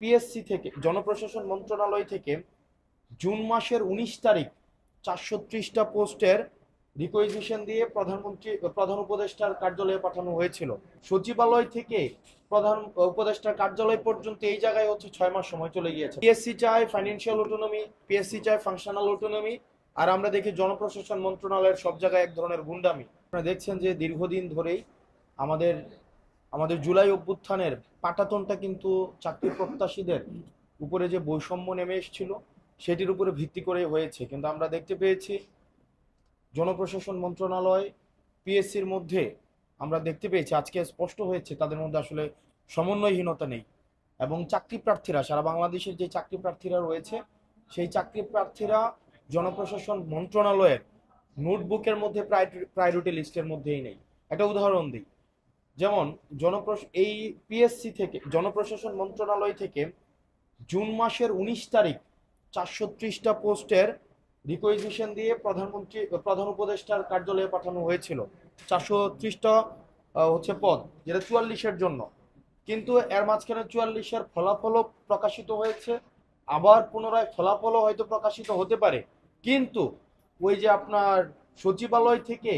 PSC থেকে জনপ্রশাসন মন্ত্রণালয় থেকে জুন মাসের ১৯ তারিখ ৪৩০টা পোস্টের রিকোয়েজিশন দিয়ে প্রধান উপদেষ্টার কার্যালয়ে পাঠানো হয়েছিল। সচিবালয় থেকে প্রধান উপদেষ্টার কার্যালয় পর্যন্ত এই জায়গায় হচ্ছে ৬ মাস সময় চলে গিয়েছে। পিএসসি চায় ফাইন্যান্সিয়াল অটোনমি, পিএসসি চায় ফাংশনাল অটোনমি, আর আমরা দেখি জনপ্রশাসন মন্ত্রণালয়ের সব জায়গায় এক ধরনের গুন্ডামি। আপনারা দেখছেন যে দীর্ঘদিন ধরেই আমাদের আমাদের জুলাই অভ্যুত্থানের পাটাতনটা কিন্তু চাকরি প্রত্যাশীদের উপরে যে বৈষম্য নেমে এসেছিল সেটির উপরে ভিত্তি করে হয়েছে। কিন্তু আমরা দেখতে পেয়েছি জনপ্রশাসন মন্ত্রণালয় পিএসসির মধ্যে আমরা দেখতে পেয়েছি আজকে স্পষ্ট হয়েছে তাদের মধ্যে আসলে সমন্বয়হীনতা নেই। এবং চাকরি প্রার্থীরা, সারা বাংলাদেশের যে চাকরি প্রার্থীরা রয়েছে সেই চাকরি প্রার্থীরা জনপ্রশাসন মন্ত্রণালয়ের নোটবুকের মধ্যে প্রায়োরিটি লিস্টের মধ্যেই নেই। একটা উদাহরণ দিই, যেমন এই পিএসসি থেকে জনপ্রশাসন মন্ত্রণালয় থেকে জুন মাসের ১৯ তারিখ ৪৩০টা পোস্টের রিকোয়েজিশন দিয়ে প্রধান উপদেষ্টার কার্যালয়ে পাঠানো হয়েছিল। ৪৩০টা হচ্ছে পদ, যেটা ৪৪-এর জন্য। কিন্তু এর মাঝখানে ৪৪-এর ফলাফলও প্রকাশিত হয়েছে, আবার পুনরায় ফলাফলও হয়তো প্রকাশিত হতে পারে। কিন্তু ওই যে আপনার সচিবালয় থেকে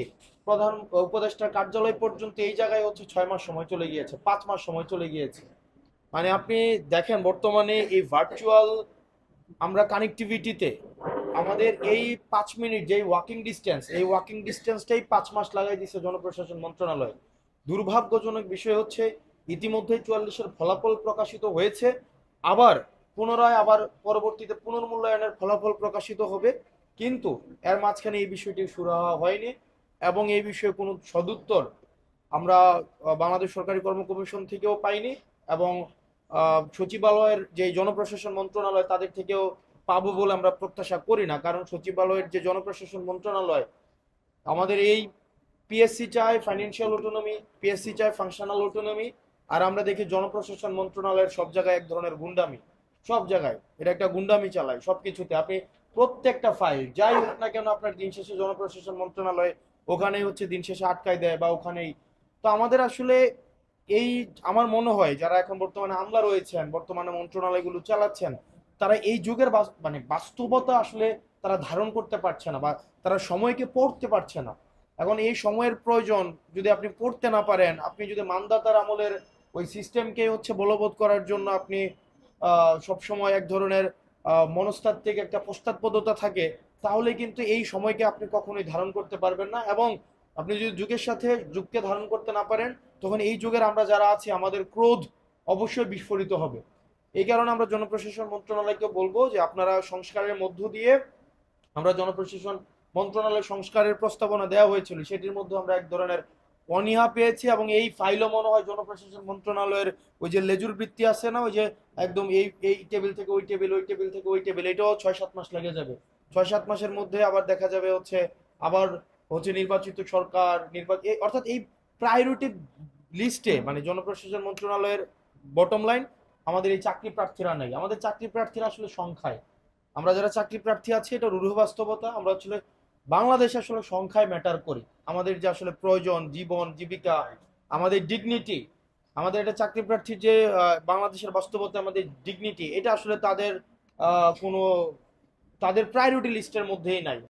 প্রধান উপদেষ্টার কার্যালয় পর্যন্ত এই জায়গায় হচ্ছে ৬ মাস সময় চলে গিয়েছে, ৫ মাস সময় চলে গিয়েছে। মানে আপনি দেখেন বর্তমানে এই ভার্চুয়াল আমরা কানেক্টিভিটিতে আমাদের এই ৫ মিনিট যে ওয়াকিং ডিস্টেন্স, এই ওয়াকিং ডিস্টেন্সটাই ৫ মাস লাগাই দিচ্ছে জনপ্রশাসন মন্ত্রণালয়। দুর্ভাগ্যজনক বিষয় হচ্ছে ইতিমধ্যে ৪৪-এর ফলাফল প্রকাশিত হয়েছে, আবার পুনরায় আবার পরবর্তীতে পুনর্মূল্যায়নের ফলাফল প্রকাশিত হবে, কিন্তু এর মাঝখানে এই বিষয়টি সুরাহা হয়নি এবং এই বিষয়ে কোনো সদুত্তর আমরা বাংলাদেশ সরকারি কর্ম কমিশন থেকেও পাইনি এবং সচিবালয়ের যে জনপ্রশাসন মন্ত্রণালয় তাদের থেকেও পাবো বলে আমরা প্রত্যাশা করি না। কারণ সচিবালয়ের যে জনপ্রশাসন মন্ত্রণালয় আমাদের এই পিএসসি চায় ফাইন্যান্সিয়াল অটোনমি, পিএসসি চায় ফাংশনাল অটোনমি, আর আমরা দেখি জনপ্রশাসন মন্ত্রণালয়ের সব জায়গায় এক ধরনের গুন্ডামি। সব জায়গায় এটা একটা গুন্ডামি চালায় সবকিছুতে। আপনি প্রত্যেকটা ফাইল যাই হোক না কেন আপনার দিন শেষে জনপ্রশাসন মন্ত্রণালয় ওখানেই হচ্ছে দিন শেষে আটকায় দেয় বা ওখানেই। তো আমাদের আসলে এই আমার মনে হয় যারা এখন বর্তমানে আমলা রয়েছেন, বর্তমানে মন্ত্রণালয়গুলো চালাচ্ছেন, তারা এই যুগের মানে বাস্তবতা আসলে তারা ধারণ করতে পারছে না বা তারা সময়কে পড়তে পারছে না। এখন এই সময়ের প্রয়োজন, যদি আপনি পড়তে না পারেন, আপনি যদি মানদাতার আমলের ওই সিস্টেমকে হচ্ছে বলবৎ করার জন্য আপনি সবসময় এক ধরনের মনস্তাত্ত্বিক একটা পশ্চাৎপদতা থাকে, তাহলে কিন্তু এই সময়কে আপনি কখনোই ধারণ করতে পারবেন না। এবং আপনি যদি যুগের সাথে যুগকে ধারণ করতে না পারেন, তখন এই যুগের আমরা যারা আছি আমাদের ক্রোধ অবশ্যই বিস্ফোরিত হবে। এই কারণে আমরা জনপ্রশাসন মন্ত্রণালয়কে বলবো যে আপনারা সংস্কারের মধ্য দিয়ে, আমরা জনপ্রশাসন মন্ত্রণালয় সংস্কারের প্রস্তাবনা দেওয়া হয়েছিল সেটির মধ্যে আমরা এক ধরনের অনীহা পেয়েছি এবং এই ফাইলও মনে হয় জনপ্রশাসন মন্ত্রণালয়ের ওই যে লেজুর বৃত্তি আছে না, ওই যে একদম এই এই টেবিল থেকে ওই টেবিল, ওই টেবিল থেকে ওই টেবিল, এটাও ৬-৭ মাস লেগে যাবে। ৬-৭ মাসের মধ্যে আবার দেখা যাবে হচ্ছে আবার হচ্ছে নির্বাচিত সরকার অর্থাৎ এই প্রায়োরিটি লিস্টে মানে জনপ্রশাসন মন্ত্রণালয়ের বটম লাইন আমাদের এই চাকরি প্রার্থীরা নেই। আমাদের চাকরি প্রার্থীরা আসলে সংখ্যায়, আমরা যারা চাকরি প্রার্থী আছি এটা রূঢ় বাস্তবতা। আমরা আসলে বাংলাদেশ আসলে সংখ্যায় ম্যাটার করি। আমাদের যে আসলে প্রয়োজন, জীবন জীবিকা, আমাদের ডিগনিটি, আমাদের এটা চাকরি প্রার্থীর যে বাংলাদেশের বাস্তবতা, আমাদের ডিগনিটি, এটা আসলে তাদের কোনো তাদের প্রায়োরিটি লিস্টের মধ্যেই নাই।